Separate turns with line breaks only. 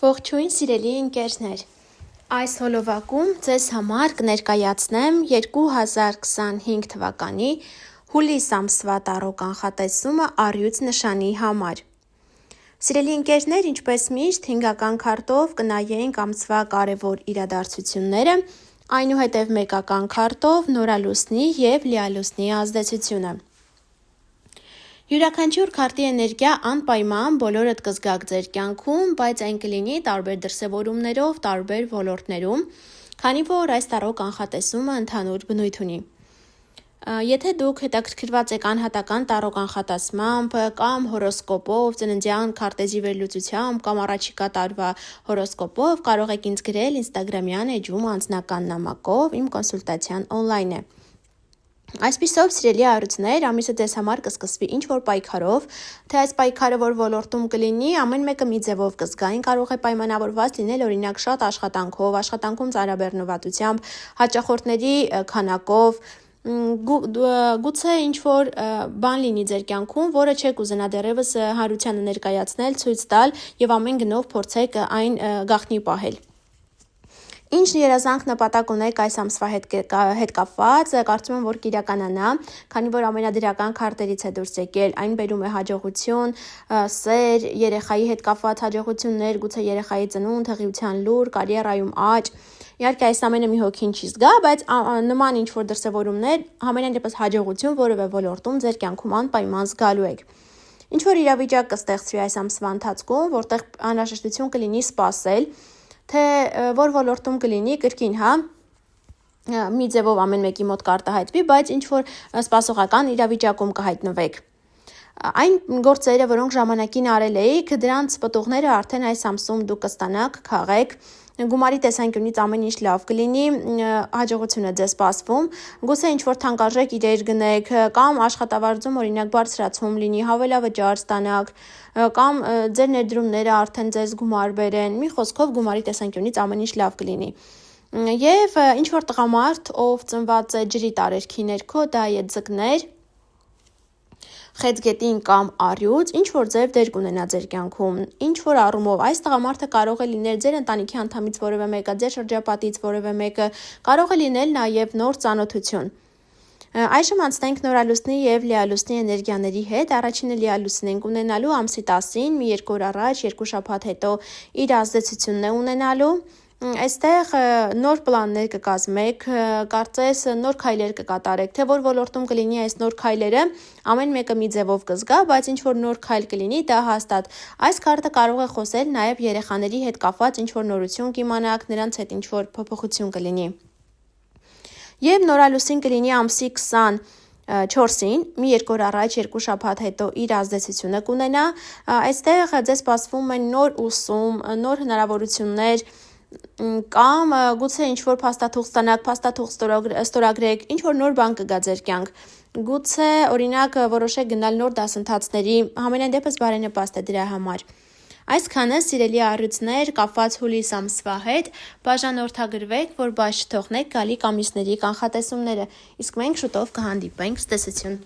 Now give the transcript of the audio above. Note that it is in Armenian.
Ողջույն սիրելի ընկերներ, այս հոլովակում ձեզ համար կներկայացնեմ 2025 թվականի հուլիս ամսվա տարրո կանխատեսումը առյուծ նշանի համար։ Սիրելի ընկերներ, ինչպես միշտ 5-ական քարտով կնայենք ամսվա կարևոր իրադարձությունները, այնուհետև մեկական քարտով նորալուսնի և լիալուսնի ազդեցությունը։ Յուրաքանչյուր քարտի էներգիա անպայման բոլորդ կզգաք ձեր կյանքում, բայց այն կլինի տարբեր դրսևորումներով, տարբեր ոլորտներում, քանի որ այս տարրո կանխատեսումը ընդհանուր բնույթ ունի։ Եթե դուք հետաքրքրված եք անհատական տարրո կանխատեսմամբ կամ հորոսկոպով, ծննդյան քարտեզի վերլուծությամբ կամ առաջիկա տարվա հորոսկոպով, կարող եք ինձ գրել Instagram-յան էջում անձնական նամակով, իմ կոնսուլտացիան օնլայն է։ Այսպիսով, սիրելի առյուծներ, ամիսը ձեզ համար կսկսվի ինչ-որ պայքարով, թե այս պայքարը որ ոլորտում կլինի, ամեն մեկը մի ձևով կզգային, կարող է պայմանավորված լինել օրինակ շատ աշխատանքով, աշխատանքում ծանրաբեռնվածությամբ, հաճախորդների քանակով, գուցե ինչ-որ բան լինի ձեր կյանքում, որը չեք ուզենա դեռևս հանրությանը ներկայացնել, ցույց տալ և ամեն գնով փորձեք այն գաղտնի պահել։ Ինչ երազանք նպատակ ունեք այս ամսվա հետ կապված, կարծում եմ, որ կիրականանա, քանի որ ամենադրական քարտերից է դուրս եկել, այն բերում է հաջողություն, սեր, երեխայի հետ կապված հաջողություններ, գուցե երեխայի ծնունդ, հղիության լուր, կարիերայում աճ։ Իհարկե այս ամենը մի հոգին չի զգա, բայց նման ինչ-որ դրսևորումներ, համենայն դեպս հաջողություն որևէ ոլորտում ձեր կյանքում անպայման զգալու եք։ Ինչ-որ իրավիճակ կստեղծվի այս ամսվա ընթացքում, որտեղ անհրաժեշտություն կլինի սպասել, թե որ ոլորտում կլինի կրկին, մի ձևով ամեն մեկի մոտ կարտահայտվի, բայց ինչ-որ սպասողական իրավիճակում կհայտնվեք։ Այն գործերը, որոնք ժամանակին արել էիք, դրանց պտուղները արդեն այս ամսում դուք կստանաք, քաղեք, գումարի տեսանկյունից ամեն ինչ լավ կլինի, հաջողություն է ձեզ սպասվում, գուցե ինչ-որ թանկարժեք իրեր գնեք, կամ աշխատավարձում օրինակ բարձրացում լինի, հավելավճար ստանաք, կամ ձեր ներդրումները արդեն ձեզ գումար բերեն, մի խոսքով գումարի տեսանկյունից ամեն ինչ լավ կլինի։ Եվ ինչ-որ տղամարդ, ով ծնված է ջրի տարերքի ներքո, դա է ձկներ, խեցգետին կամ առյուծ, ինչ-որ ձև դեր կունենա ձեր կյանքում, ինչ-որ առումով, այս տղամարդը կարող է լինել ձեր ընտանիքի անդամից որևէ մեկը, ձեր շրջապատից որևէ մեկը, կարող է լինել նաև նոր ծանոթություն։ Այժմ անցնենք նորալուսնի և լիալուսնի էներգիաների հետ, առաջինը լիալուսին ենք ունենալու ամսի 10-ին, մի 2 օր առաջ, 2 շաբաթ հետո իր ազդեցությունն է ունենալու։ Այստեղ նոր պլաններ կկազմեք, կարծես նոր քայլեր կկատարեք, թե որ ոլորտում կլինի այս նոր քայլերը, ամեն մեկը մի ձևով կզգա, բայց ինչ-որ նոր քայլ կլինի, դա հաստատ։ Այս քարտը կարող է խոսել նաև երեխաների հետ կապված ինչ-որ նորություն կիմանաք, նրանց հետ ինչ-որ փոփոխություն կլինի։ Եվ նորալուսին կլինի ամսի 24-ին, մի 2 օր առաջ, 2 շաբաթ հետո իր ազդեցությունը կունենա, այստեղ ձեզ սպասվում են նոր ուսում, նոր հնարավորություններ, կամ գուցե ինչ-որ փաստաթուղթ ստանաք, փաստաթուղթ ստորագրեք, ինչ-որ նոր բան կգա ձեր կյանք, գուցե օրինակ որոշեք գնալ նոր դասընթացների, համենայն դեպս բարենպաստ է դրա համար։ Այսքանը սիրելի առյուծներ կապված հուլիս ամսվա հետ, բաժանորդագրվեք, որ բաց չթողնեք գալիք ամիսների կանխատեսումները, իսկ մենք շուտով կհանդիպենք, ցտեսություն։